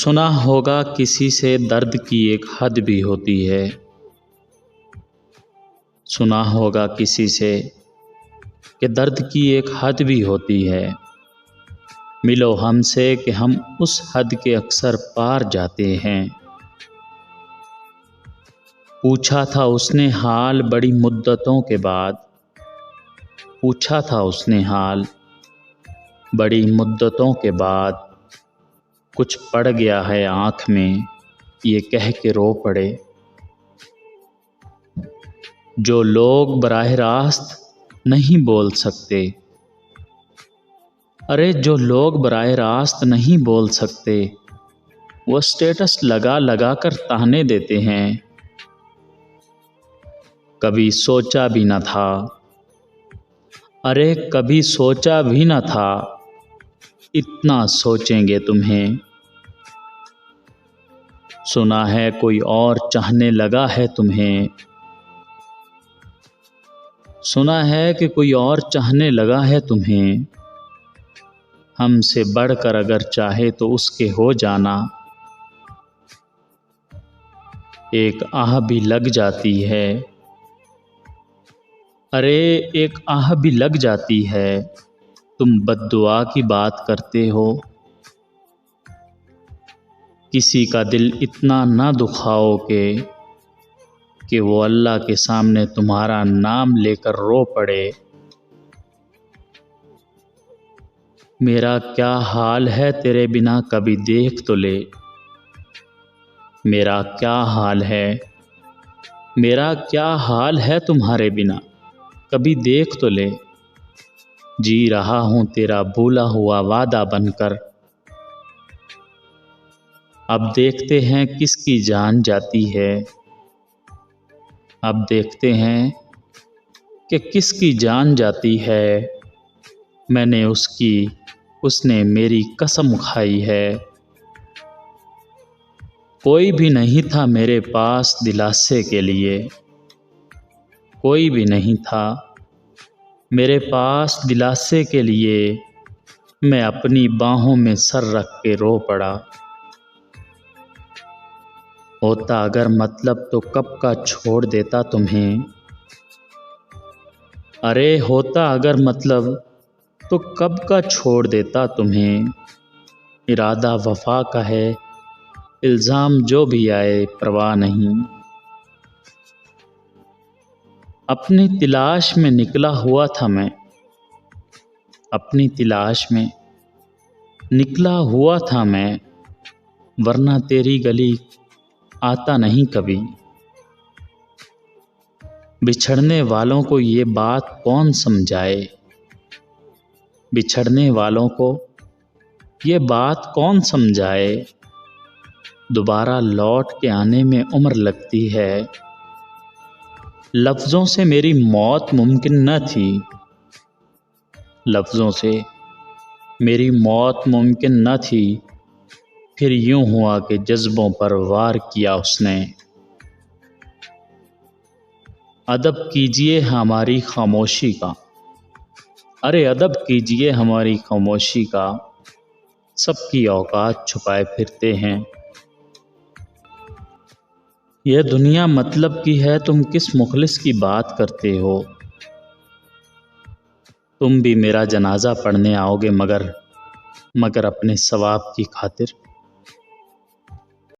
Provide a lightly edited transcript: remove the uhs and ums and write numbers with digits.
سنا ہوگا کسی سے درد کی ایک حد بھی ہوتی ہے، سنا ہوگا کسی سے کہ درد کی ایک حد بھی ہوتی ہے۔ ملو ہم سے کہ ہم اس حد کے اکثر پار جاتے ہیں۔ پوچھا تھا اس نے حال بڑی مدتوں کے بعد، پوچھا تھا اس نے حال بڑی مدتوں کے بعد، کچھ پڑ گیا ہے آنکھ میں یہ کہہ کے رو پڑے۔ جو لوگ براہ راست نہیں بول سکتے، ارے جو لوگ براہ راست نہیں بول سکتے، وہ اسٹیٹس لگا لگا کر طعنے دیتے ہیں۔ کبھی سوچا بھی نہ تھا، ارے کبھی سوچا بھی نہ تھا اتنا سوچیں گے تمہیں۔ سنا ہے کوئی اور چاہنے لگا ہے تمہیں، سنا ہے کہ کوئی اور چاہنے لگا ہے تمہیں۔ ہم سے بڑھ کر اگر چاہے تو اس کے ہو جانا۔ ایک آہ بھی لگ جاتی ہے، ارے ایک آہ بھی لگ جاتی ہے، تم بد دعا کی بات کرتے ہو۔ کسی کا دل اتنا نہ دکھاؤ کہ وہ اللہ کے سامنے تمہارا نام لے کر رو پڑے۔ میرا کیا حال ہے تیرے بنا کبھی دیکھ تو لے، میرا کیا حال ہے، میرا کیا حال ہے تمہارے بنا کبھی دیکھ تو لے۔ جی رہا ہوں تیرا بھولا ہوا وعدہ بن کر، اب دیکھتے ہیں کس کی جان جاتی ہے، اب دیکھتے ہیں کہ کس کی جان جاتی ہے۔ میں نے اس کی، اس نے میری قسم کھائی ہے۔ کوئی بھی نہیں تھا میرے پاس دلاسے کے لیے، کوئی بھی نہیں تھا میرے پاس دلاسے کے لیے، میں اپنی باہوں میں سر رکھ کے رو پڑا۔ ہوتا اگر مطلب تو کب کا چھوڑ دیتا تمہیں، ارے ہوتا اگر مطلب تو کب کا چھوڑ دیتا تمہیں۔ ارادہ وفا کا ہے، الزام جو بھی آئے پرواہ نہیں۔ اپنی تلاش میں نکلا ہوا تھا میں، اپنی تلاش میں نکلا ہوا تھا میں، ورنہ تیری گلی آتا نہیں کبھی۔ بچھڑنے والوں کو یہ بات کون سمجھائے، بچھڑنے والوں کو یہ بات کون سمجھائے۔ دوبارہ لوٹ کے آنے میں عمر لگتی ہے، لفظوں سے میری موت ممکن نہ تھی، لفظوں سے میری موت ممکن نہ تھی۔ پھر یوں ہوا کہ جذبوں پر وار کیا اس نے۔ ادب کیجئے ہماری خاموشی کا، ارے ادب کیجئے ہماری خاموشی کا، سب کی اوقات چھپائے پھرتے ہیں۔ یہ دنیا مطلب کی ہے، تم کس مخلص کی بات کرتے ہو۔ تم بھی میرا جنازہ پڑھنے آؤ گے مگر اپنے ثواب کی خاطر۔